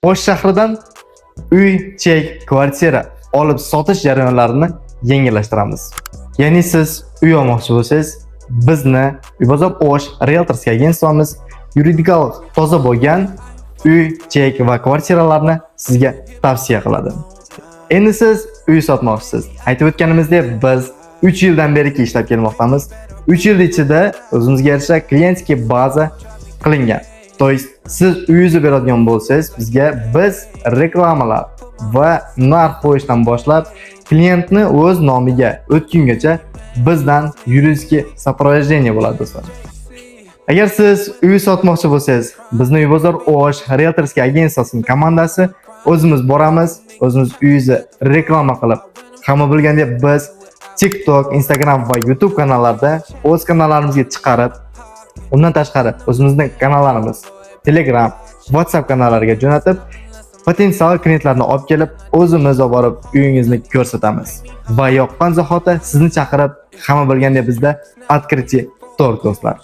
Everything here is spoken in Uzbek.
O'sh shahridan uy, chek, kvartira olib sotish jarayonlarini yengillashtiramiz. Ya'ni siz uy olmoqchi bo'lsangiz, bizni Uybozor O'sh Realtors agentsiyamiz yuridikal toza bo'lgan uy, chek va kvartiralarni sizga tavsiya qiladi. Endi siz uy sotmoqchisiz. Aytib o'tganimizdek, biz 3 yildan beri ishlab kelmoqdamiz. 3 yil ichida o'zimizga yarasha klientskiy baza qilingan. To есть siz uyingizni beradigan bo'lsangiz, bizga biz reklamalar va narx qo'yishdan boshlab klientni o'z nomiga o'tgungacha bizdan yuridik soprovождение bo'ladi do'stlar. Agar siz uy sotmoqchi bo'lsangiz, bizni Uybozor O'sh Realtors agensiyasining komandasi o'zimiz boramiz, o'zimiz uyingizni reklama qilib, hamma bilgandek biz TikTok, Instagram va YouTube kanallarda o'z kanallarimizga chiqarib, undan tashqari o'zimizning kanallarimiz Telegram, WhatsApp kanallariga jo'natib, potensial klientlarni olib kelib, o'zimiz olib borib uyingizni ko'rsatamiz. Va yoqqan zahoti sizni chaqirib, hamma bilgandek bizda открытие торг do'stlar.